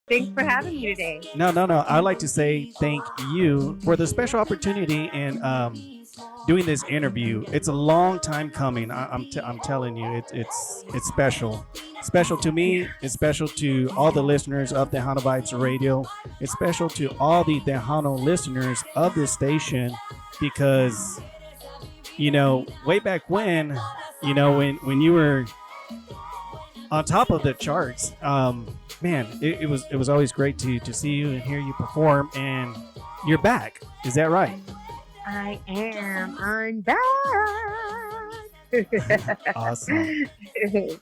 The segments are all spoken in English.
Thanks for having me today. No. I'd like to say thank you for the special opportunity and doing this interview. It's a long time coming. I'm telling you, it's special. Special to me. It's special to all the listeners of TejanoVibes Radio. It's special to all the Tejano listeners of this station because, way back when, when you were on top of the charts, man, it was always great to see you and hear you perform. And you're back. Is that right? I am. I'm back. Awesome.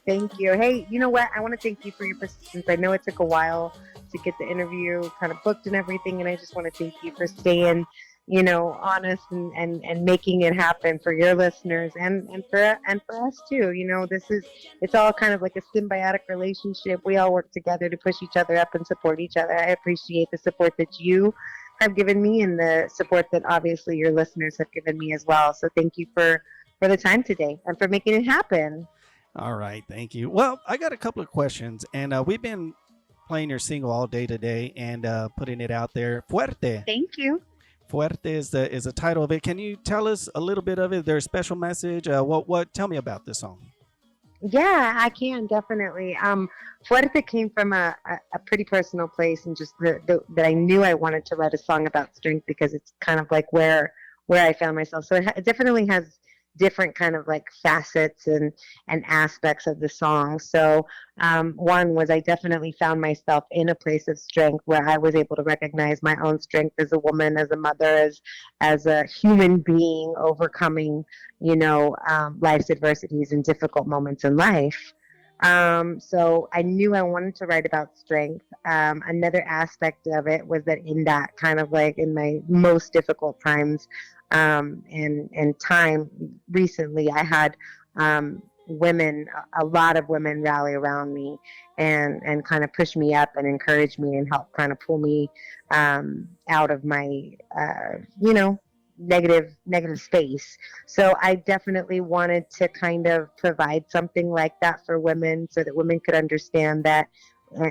Thank you. Hey, you know what? I want to thank you for your persistence. I know it took a while to get the interview kind of booked and everything, and I just want to thank you for staying, honest and making it happen for your listeners and for us too. It's all kind of like a symbiotic relationship. We all work together to push each other up and support each other. I appreciate the support that you have given me and the support that obviously your listeners have given me as well. So thank you for the time today and for making it happen. All right. Thank you. Well, I got a couple of questions, and we've been playing your single all day today and putting it out there. Fuerte. Thank you. Fuerte is the title of it. Can you tell us a little bit of it? There's a special message. What? Tell me about this song. Yeah, I can definitely. Fuerte came from a pretty personal place, and just that I knew I wanted to write a song about strength because it's kind of like where I found myself. So it definitely has different kind of like facets and aspects of the song. So one was I definitely found myself in a place of strength where I was able to recognize my own strength as a woman, as a mother, as a human being overcoming, life's adversities and difficult moments in life. So I knew I wanted to write about strength. Another aspect of it was that in that kind of like in my most difficult times, and time recently, I had women, a lot of women rally around me and kind of push me up and encourage me and help kind of pull me out of my, negative space. So I definitely wanted to kind of provide something like that for women so that women could understand that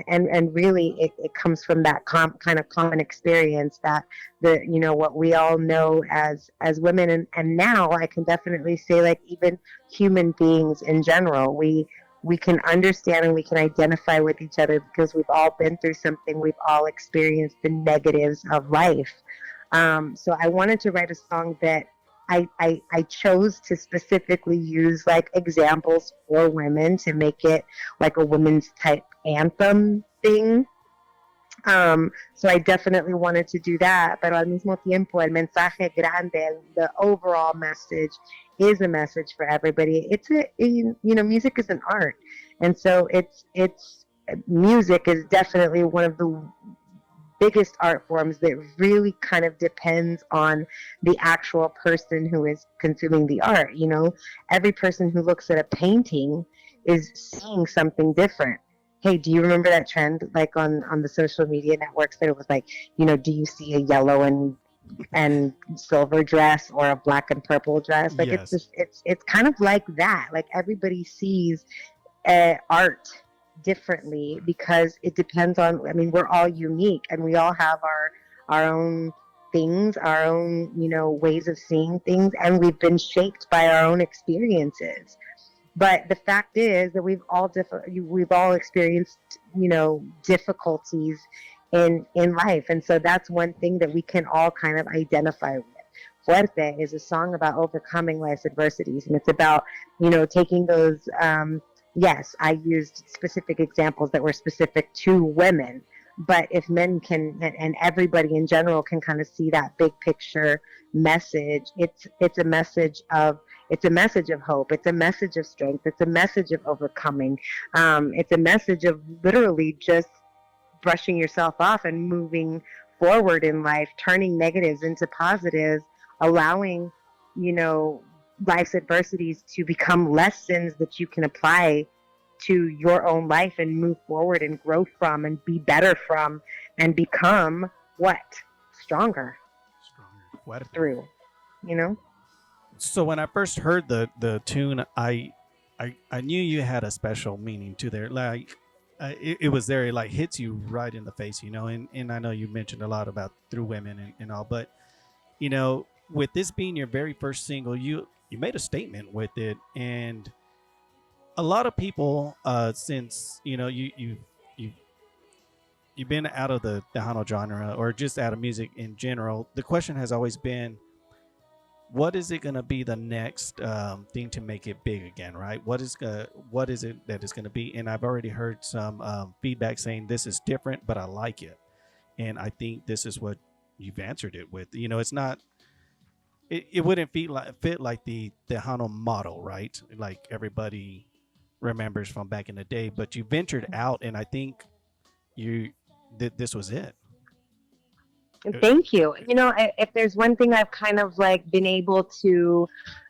and really it comes from that kind of common experience that what we all know as women and now I can definitely say like even human beings in general, we can understand and we can identify with each other because we've all been through something, we've all experienced the negatives of life. So I wanted to write a song that I chose to specifically use like examples for women to make it like a women's type anthem thing. So I definitely wanted to do that, but al mismo tiempo el mensaje grande, the overall message is a message for everybody. Music is an art, and so it's music is definitely one of the biggest art forms that really kind of depends on the actual person who is consuming the art. Every person who looks at a painting is seeing something different. Hey, do you remember that trend like on the social media networks that it was like, do you see a yellow and silver dress or a black and purple dress? Like Yes. it's kind of like that. Like everybody sees art differently because it depends on, we're all unique and we all have our own things, our own, ways of seeing things, and we've been shaped by our own experiences. But the fact is that we've all experienced, difficulties in life. And so that's one thing that we can all kind of identify with. Fuerte is a song about overcoming life's adversities. And it's about, taking those, yes, I used specific examples that were specific to women. But if men can, and everybody in general can kind of see that big picture message, it's a message of hope. It's a message of strength. It's a message of overcoming. It's a message of literally just brushing yourself off and moving forward in life, turning negatives into positives, allowing, life's adversities to become lessons that you can apply to your own life and move forward and grow from and be better from and become what? Stronger. Fuerte. Through, So when I first heard the tune, I knew you had a special meaning to there. Like it was there. It like hits you right in the face, and I know you mentioned a lot about through women and all, but with this being your very first single, you made a statement with it, and a lot of people, since you've been out of the Tejano genre or just out of music in general, the question has always been, what is it going to be the next thing to make it big again, right? What is it that is going to be? And I've already heard some feedback saying this is different, but I like it, and I think this is what you've answered it with. It's not. It wouldn't fit like the Tejano model, right? Like everybody remembers from back in the day, but you ventured out, and I think this was it. Thank you. If there's one thing I've kind of like been able to,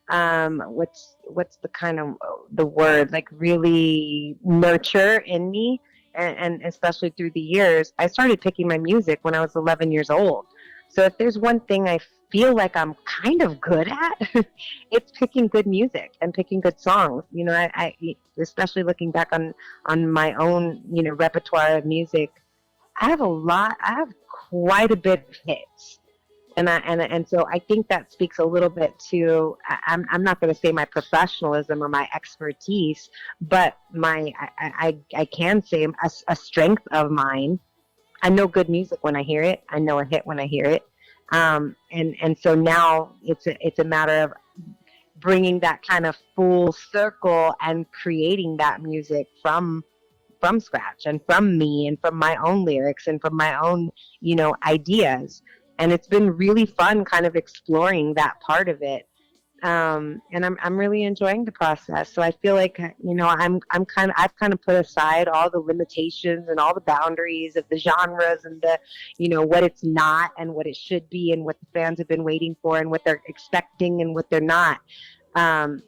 what's the kind of the word, like really nurture in me, and especially through the years, I started picking my music when I was 11 years old. So if there's one thing I feel like I'm kind of good at, it's picking good music and picking good songs. I especially looking back on my own, repertoire of music, I have quite a bit of hits. And so I think that speaks a little bit to, I'm not going to say my professionalism or my expertise, but I can say a strength of mine. I know good music when I hear it. I know a hit when I hear it. And so now it's a matter of bringing that kind of full circle and creating that music from scratch and from me and from my own lyrics and from my own, ideas. And it's been really fun kind of exploring that part of it. And I'm really enjoying the process. So I feel like, I've kind of put aside all the limitations and all the boundaries of the genres and the, what it's not and what it should be and what the fans have been waiting for and what they're expecting and what they're not. And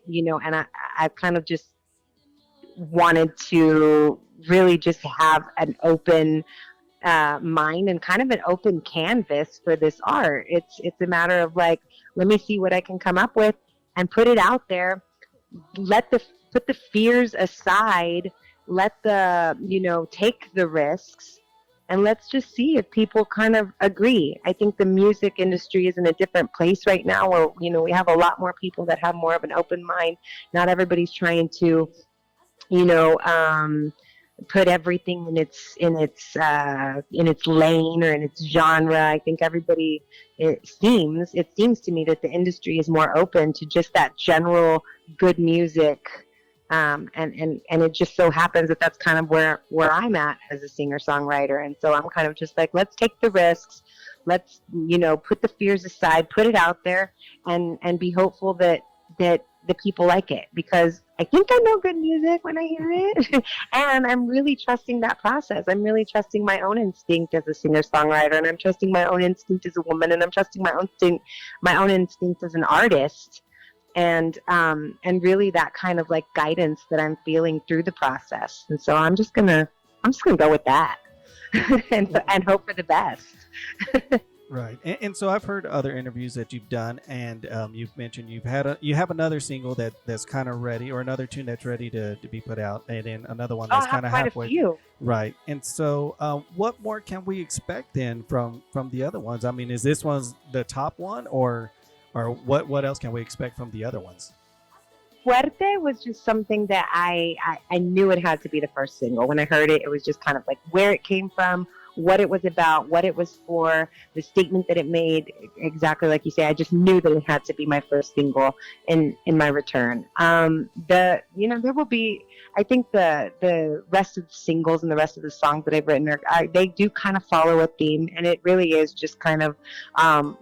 I've kind of just wanted to really just have an open mind and kind of an open canvas for this art. It's a matter of like, let me see what I can come up with and put it out there. Put the fears aside. Let take the risks, and let's just see if people kind of agree. I think the music industry is in a different place right now where, we have a lot more people that have more of an open mind. Not everybody's trying to, put everything in its lane or in its genre. I think everybody, it seems to me that the industry is more open to just that general good music, and it just so happens that that's kind of where I'm at as a singer-songwriter. And so I'm kind of just like, let's take the risks, let's put the fears aside, put it out there, and be hopeful that the people like it, because I think I know good music when I hear it. And I'm really trusting that process. I'm really trusting my own instinct as a singer-songwriter, and I'm trusting my own instinct as a woman, and I'm trusting my own instinct as an artist, and really that kind of like guidance that I'm feeling through the process. And so I'm just gonna go with that and hope for the best. Right. And so I've heard other interviews that you've done, and you've mentioned you have another single that's kind of ready, or another tune that's ready to be put out, and then another one that's kind of halfway. A few. Right. And so what more can we expect then from the other ones? I mean, is this one's the top one, or what else can we expect from the other ones? Fuerte was just something that I knew it had to be the first single. When I heard it, it was just kind of like where it came from, what it was about, what it was for, the statement that it made, exactly like you say. I just knew that it had to be my first single in my return. There will be, I think the rest of the singles and the rest of the songs that I've written they do kind of follow a theme, and it really is just kind of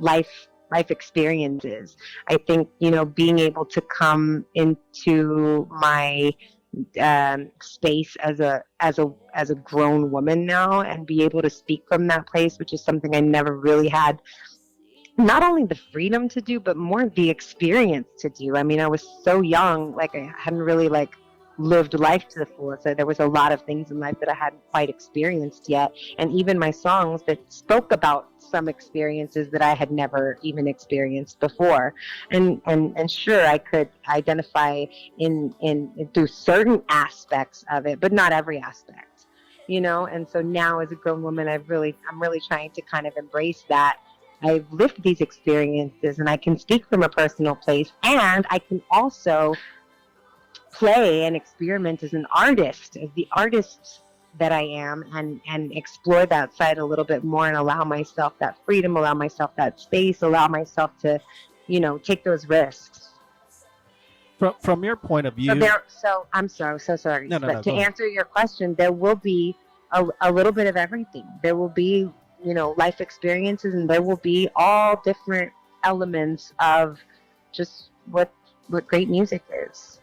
life experiences. I think, being able to come into my space as a grown woman now and be able to speak from that place, which is something I never really had not only the freedom to do, but more the experience to do. I mean, I was so young, like I hadn't really like lived life to the fullest. So there was a lot of things in life that I hadn't quite experienced yet. And even my songs that spoke about some experiences that I had never even experienced before. And sure, I could identify in through certain aspects of it, but not every aspect. And so now as a grown woman, I'm really trying to kind of embrace that. I've lived these experiences and I can speak from a personal place, and I can also play and experiment as an artist, as the artist that I am, and explore that side a little bit more and allow myself that freedom, allow myself that space, allow myself to, take those risks. From your point of view, so I'm so sorry. No, but to answer your question, there will be a little bit of everything. There will be, life experiences, and there will be all different elements of just what great music is.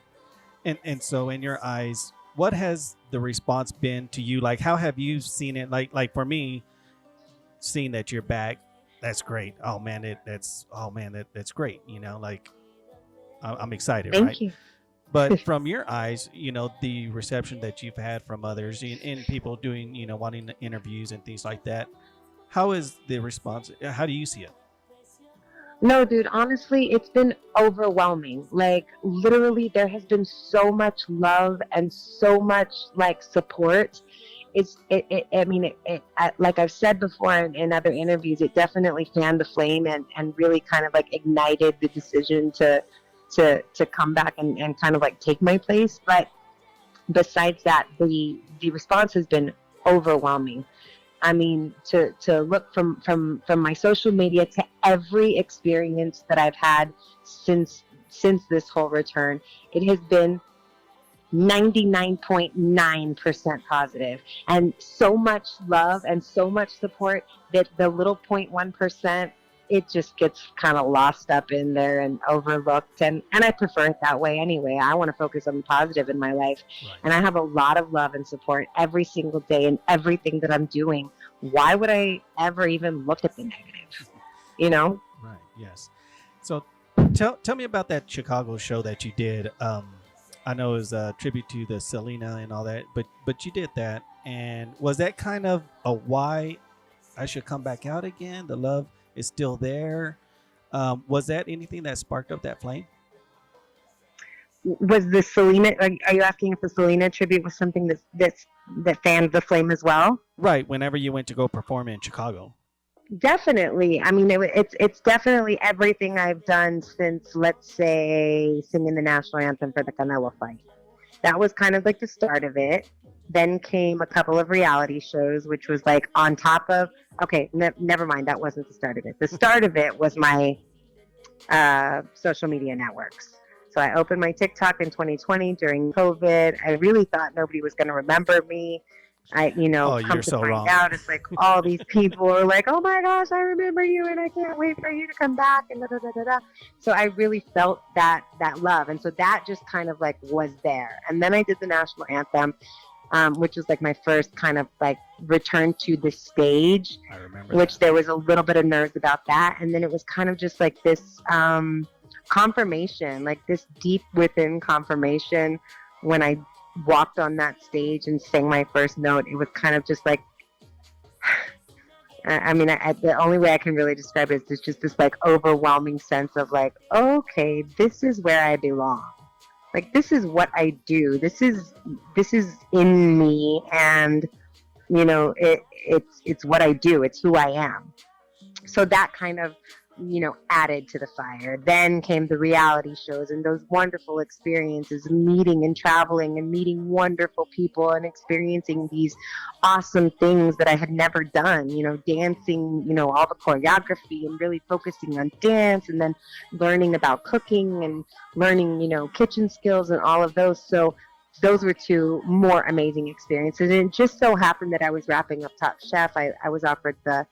And so in your eyes, what has the response been to you? Like, how have you seen it? Like for me, seeing that you're back, that's great. Oh man, that's great. Like I'm excited. Thank you. But from your eyes, the reception that you've had from others and people doing, wanting interviews and things like that, how is the response? How do you see it? No, dude, honestly, it's been overwhelming. Like, literally, there has been so much love and so much, like, support. Like I've said before in other interviews, it definitely fanned the flame and really kind of, like, ignited the decision to come back and kind of, like, take my place. But besides that, the response has been overwhelming. I mean, to look from my social media to every experience that I've had since this whole return, it has been 99.9% positive, and so much love and so much support that the little 0.1%, it just gets kind of lost up in there and overlooked. And I prefer it that way anyway. I want to focus on the positive in my life. Right. And I have a lot of love and support every single day in everything that I'm doing. Why would I ever even look at the negative? Right. Yes. So tell me about that Chicago show that you did. I know it was a tribute to the Selena and all that, but you did that. And was that kind of a why I should come back out again? The love is still there. Was that anything that sparked up that flame? Was the Selena? Are you asking if the Selena tribute was something that fanned the flame as well? Right. Whenever you went to go perform in Chicago. Definitely. I mean, it's definitely everything I've done since, let's say, singing the national anthem for the Canelo fight. That was kind of like the start of it. Then came a couple of reality shows, which was like on top of. Okay, never mind. That wasn't the start of it. The start of it was my social media networks. So I opened my TikTok in 2020 during COVID. I really thought nobody was going to remember me. Come to find out, it's like all these people are like, oh my gosh, I remember you and I can't wait for you to come back and da da da da da. So I really felt that love. And so that just kind of like was there. And then I did the national anthem, which was like my first kind of like return to the stage. I remember which there was a little bit of nerves about that. And then it was kind of just like this confirmation, like this deep within confirmation when I walked on that stage and sang my first note. It was kind of just like, the only way I can really describe it is there's just this like overwhelming sense of like, okay, this is where I belong. Like, this is what I do. This is in me, and it's what I do. It's who I am. So that kind of added to the fire. Then came the reality shows and those wonderful experiences, meeting and traveling and meeting wonderful people and experiencing these awesome things that I had never done, dancing, all the choreography and really focusing on dance, and then learning about cooking and learning, kitchen skills and all of those. So those were two more amazing experiences. And it just so happened that I was wrapping up Top Chef. I was offered the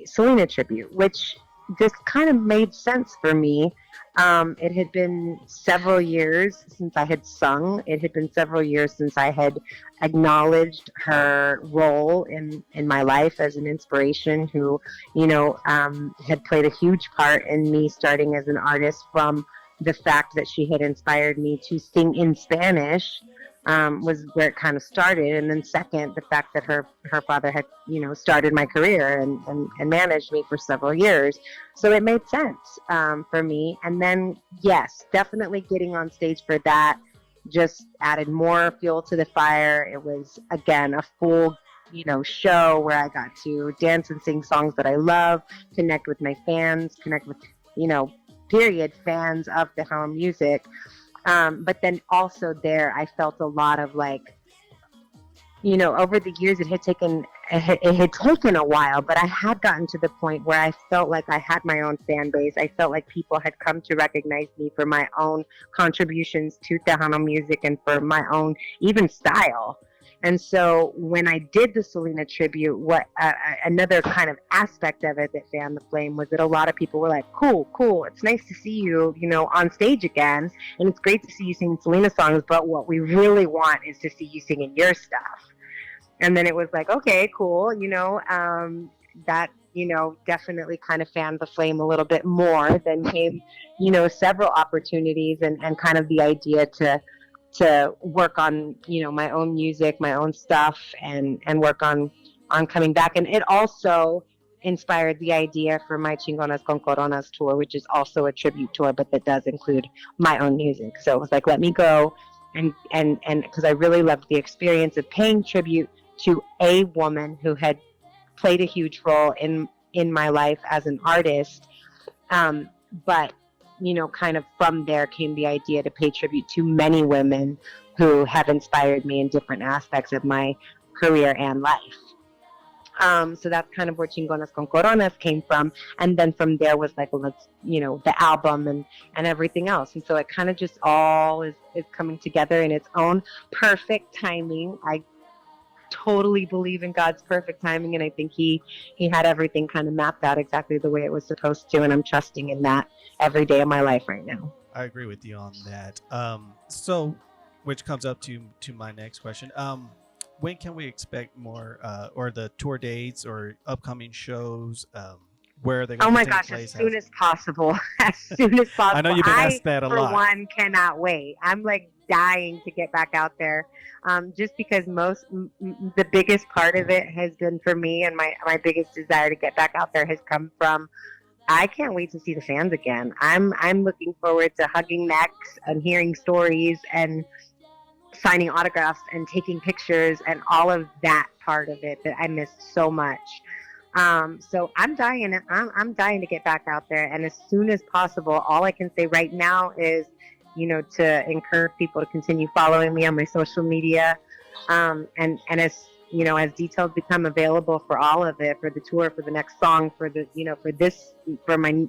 Selena tribute, which just kind of made sense for me. It had been several years since I had sung. It had been several years since I had acknowledged her role in my life as an inspiration who, had played a huge part in me starting as an artist, from the fact that she had inspired me to sing in Spanish. Was where it kind of started. And then second, the fact that her father had, started my career and managed me for several years. So it made sense for me. And then, yes, definitely getting on stage for that just added more fuel to the fire. It was, again, a full, show where I got to dance and sing songs that I love, connect with my fans, connect with, period, fans of Tejano music. But then also there, I felt a lot of over the years, it had taken a while, but I had gotten to the point where I felt like I had my own fan base. I felt like people had come to recognize me for my own contributions to Tejano music and for my own even style. And so when I did the Selena tribute, another kind of aspect of it that fanned the flame was that a lot of people were like, cool. It's nice to see you, on stage again. And it's great to see you sing Selena songs. But what we really want is to see you singing your stuff. And then it was like, okay, cool. That, definitely kind of fanned the flame a little bit more. Then came, several opportunities and kind of the idea to work on, my own music, my own stuff, and work on coming back. And it also inspired the idea for my Chingonas con Coronas tour, which is also a tribute tour, but that does include my own music. So it was like, let me go and because I really loved the experience of paying tribute to a woman who had played a huge role in my life as an artist. But kind of from there came the idea to pay tribute to many women who have inspired me in different aspects of my career and life. So that's kind of where Chingonas con Coronas came from. And then from there was like, well, let's, the album and everything else. And so it kind of just all is coming together in its own perfect timing. I totally believe in God's perfect timing, and I think he had everything kind of mapped out exactly the way it was supposed to, and I'm trusting in that every day of my life right now. I agree with you on that. So which comes up to my next question. When can we expect more or the tour dates or upcoming shows? Where are they going to take place? As soon as possible. As soon as possible. I know you've been asked that a lot. For one, cannot wait. I'm like dying to get back out there. Just because the biggest part of it has been for me, and my biggest desire to get back out there has come from, I can't wait to see the fans again. I'm looking forward to hugging necks and hearing stories and signing autographs and taking pictures and all of that part of it that I missed so much. So I'm dying to get back out there, and as soon as possible. All I can say right now is, to encourage people to continue following me on my social media, and as as details become available for all of it, for the tour, for the next song, for the for my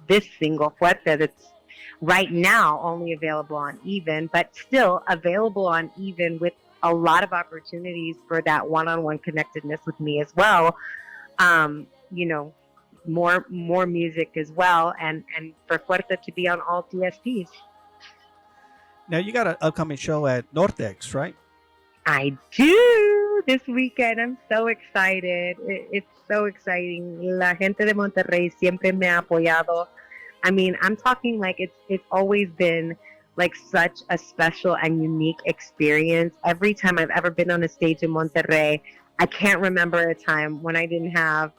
this single Fuerte, that's right now only available on Even, but still available on Even with a lot of opportunities for that one-on-one connectedness with me as well. More music as well, and for Fuerte to be on all DSPs. Now you got an upcoming show at Nortex, right? I do, this weekend. I'm so excited. It's so exciting. La gente de Monterrey siempre me ha apoyado. I mean, I'm talking like it's always been like such a special and unique experience. Every time I've ever been on a stage in Monterrey, I can't remember a time when I didn't have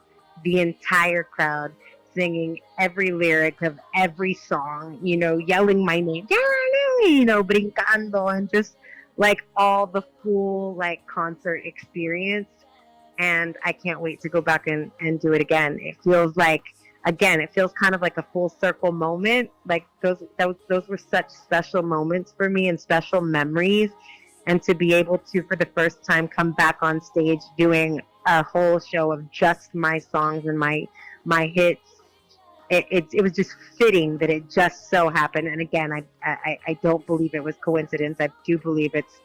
the entire crowd singing every lyric of every song, yelling my name, brincando, and just like all the full like concert experience. And I can't wait to go back and do it again. It feels kind of like a full circle moment. Like those were such special moments for me and special memories. And to be able to, for the first time, come back on stage doing a whole show of just my songs and my hits, it was just fitting that it just so happened. And again, I don't believe it was coincidence. I do believe it's,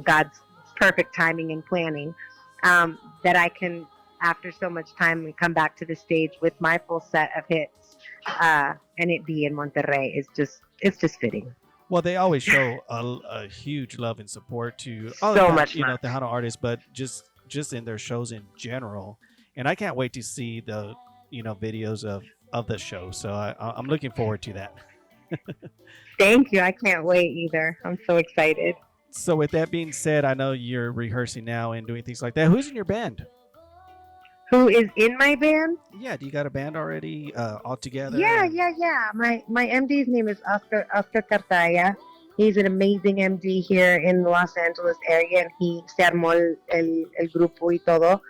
God's perfect timing and planning, that I can, after so much time, come back to the stage with my full set of hits, and it be in Monterrey it's just fitting. Well, they always show a huge love and support to Tejano artists, but just in their shows in general. And I can't wait to see the videos of the show. So I'm looking forward to that. Thank you. I can't wait either. I'm so excited. So with that being said, I know you're rehearsing now and doing things like that. Who's in your band? Who is in my band? Yeah, do you got a band already all together? Yeah. My MD's name is Oscar Cartaya. He's an amazing MD here in the Los Angeles area, and he se armó el grupo y todo.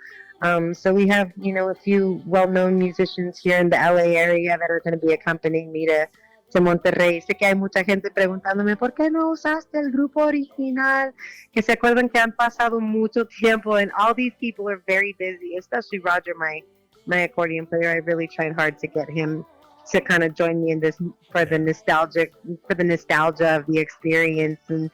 So we have, a few well-known musicians here in the LA area that are going to be accompanying me to Monterrey. Sé que hay mucha gente preguntándome, ¿por qué no usaste el grupo original? Que se acuerdan que han pasado mucho tiempo, and all these people are very busy, especially Roger, my accordion player. I really tried hard to get him to kind of join me in this for the nostalgia of the experience, and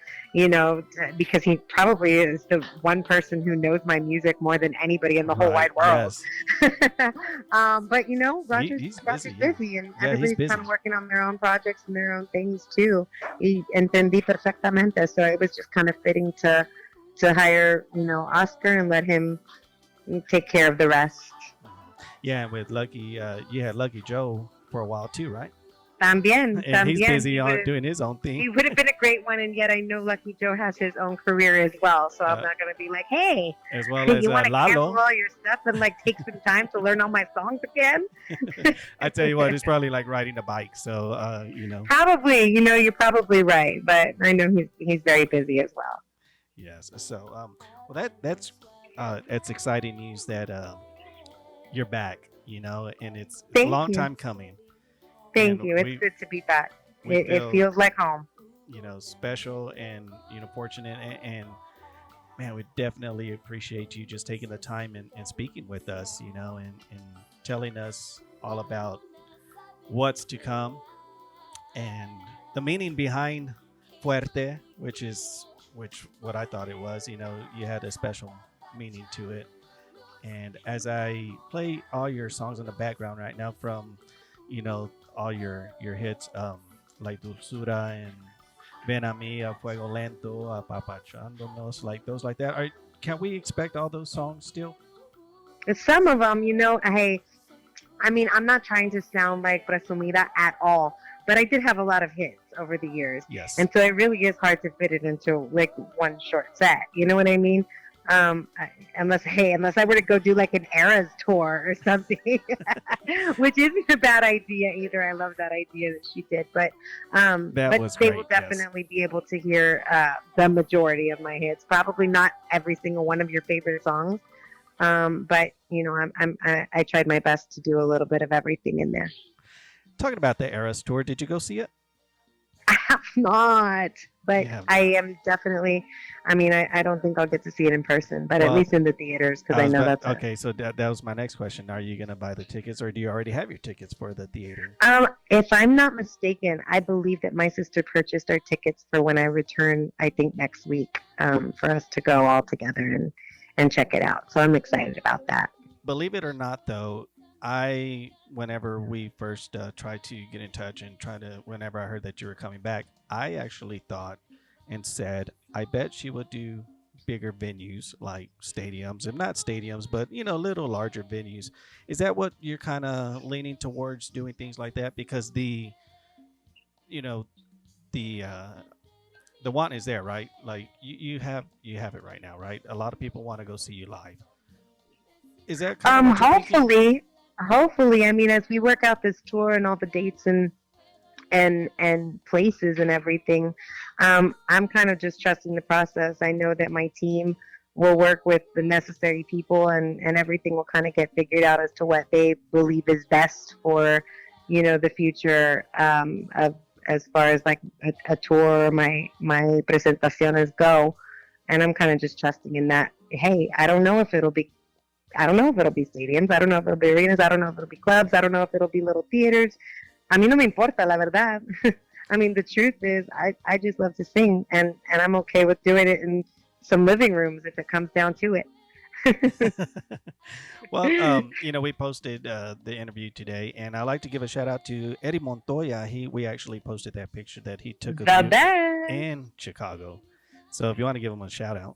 because he probably is the one person who knows my music more than anybody in the whole wide world. Yes. But Roger's busy, and everybody's kind of working on their own projects and their own things too. Y entendí perfectamente, so it was just kind of fitting to hire Oscar and let him take care of the rest. Yeah, and with Lucky, you had Lucky Joe for a while too, right? También. He's busy doing his own thing. He would have been a great one, and yet I know Lucky Joe has his own career as well, so I'm not going to be like, hey, as well as you want to Lalo. cancel all your stuff and take some time to learn all my songs again? I tell you what, it's probably like riding a bike, so Probably, you're probably right, but I know he's very busy as well. Yes, so that's exciting news that you're back, and it's a long time coming. Thank you. It's good to be back. It feels like home. Special and fortunate, and man, we definitely appreciate you just taking the time and speaking with us, and telling us all about what's to come and the meaning behind Fuerte, which what I thought it was. You had a special meaning to it. And as I play all your songs in the background right now from, all your hits, like Dulzura and Ven a mí, a Fuego Lento, Apapachándonos, like those like that. Can we expect all those songs still? Some of them, hey, I'm not trying to sound like presumida at all, but I did have a lot of hits over the years. Yes. And so it really is hard to fit it into one short set. You know what I mean? Unless I were to go do an Eras tour or something, which isn't a bad idea either. I love that idea that she did, but they will definitely be able to hear the majority of my hits. Probably not every single one of your favorite songs, but I tried my best to do a little bit of everything in there. Talking about the Eras tour, did you go see it? I have not, but I am definitely. I don't think I'll get to see it in person, but at least in the theaters, because I know that's okay. So that was my next question. Are you going to buy the tickets, or do you already have your tickets for the theater? If I'm not mistaken, I believe that my sister purchased our tickets for when I return. I think next week, for us to go all together and check it out. So I'm excited about that. Believe it or not, though, whenever we first tried to get in touch and whenever I heard that you were coming back, I actually thought and said, I bet she would do bigger venues like stadiums, and not stadiums, but little larger venues. Is that what you're kind of leaning towards, doing things like that? Because the want is there, right? Like you have it right now, right? A lot of people want to go see you live. Is that kind of hopefully, as we work out this tour and all the dates and places and everything, I'm kind of just trusting the process. I know that my team will work with the necessary people, and everything will kind of get figured out as to what they believe is best for, the future, of as far as a tour, my presentaciones go. And I'm kind of just trusting in that. Hey, I don't know if it'll be stadiums. I don't know if it'll be arenas. I don't know if it'll be clubs. I don't know if it'll be little theaters. A mí no me importa, la verdad. The truth is, I just love to sing, and I'm okay with doing it in some living rooms if it comes down to it. Well, we posted the interview today, and I like to give a shout out to Eddie Montoya. We actually posted that picture that he took of you in Chicago. So if you want to give him a shout out.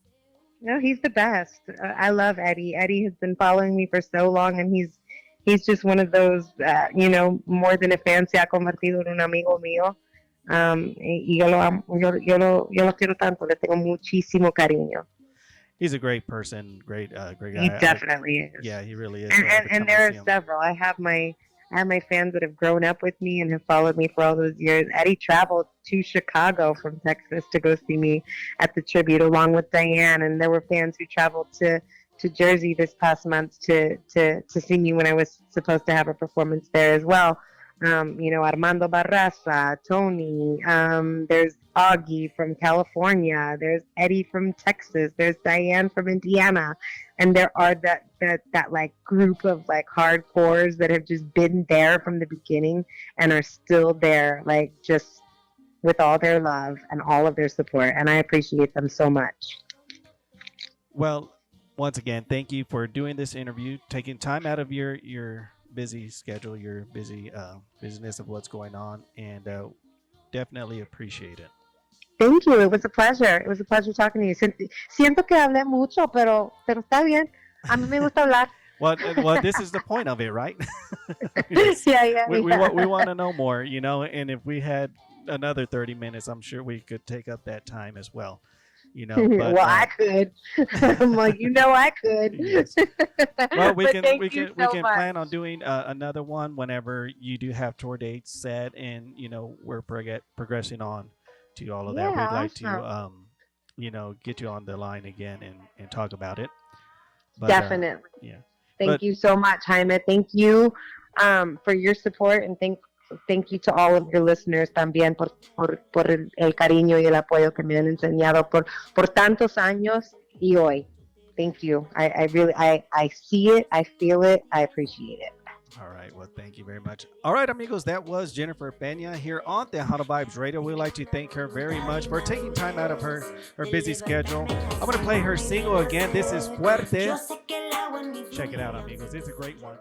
No, he's the best. I love Eddie. Eddie has been following me for so long, and he's just one of those, more than a fan, se ha convertido en un amigo mío. Y yo lo amo, yo lo quiero tanto, le tengo muchísimo cariño. He's a great person, great guy. He definitely is. Yeah, he really is. And there are several. I have my I have my fans that have grown up with me and have followed me for all those years. Eddie traveled to Chicago from Texas to go see me at the tribute along with Diane, and there were fans who traveled to Jersey this past month to see me when I was supposed to have a performance there as well. Armando Barraza, Tony, there's Augie from California, there's Eddie from Texas, there's Diane from Indiana, and there are that like group of like hardcores that have just been there from the beginning and are still there, like just with all their love and all of their support, and I appreciate them so much. Well, once again, thank you for doing this interview, taking time out of your busy schedule, your busy business of what's going on, and definitely appreciate it. Thank you. It was a pleasure. It was a pleasure talking to you. Siento que hablé mucho, pero está bien. A mí me gusta hablar. Well, this is the point of it, right? Yeah. We want to know more, and if we had another 30 minutes, I'm sure we could take up that time as well. But, well, I could. I'm like, I could. Yes. Well, we can much. plan on doing another one whenever you do have tour dates set, and we're progressing on to all of that. Yeah, We'd like awesome. to get you on the line again and talk about it. But, Definitely. Yeah. Thank you so much, Jaime. Thank you for your support, and thank you to all of your listeners también por el cariño y el apoyo que me han enseñado por tantos años y hoy. Thank you. I really see it, I feel it, I appreciate it. All right. Well, thank you very much. All right, amigos, that was Jennifer Pena here on TejanoVibes Radio. We'd like to thank her very much for taking time out of her busy schedule. I'm going to play her single again. This is Fuerte. Check it out, amigos. It's a great one.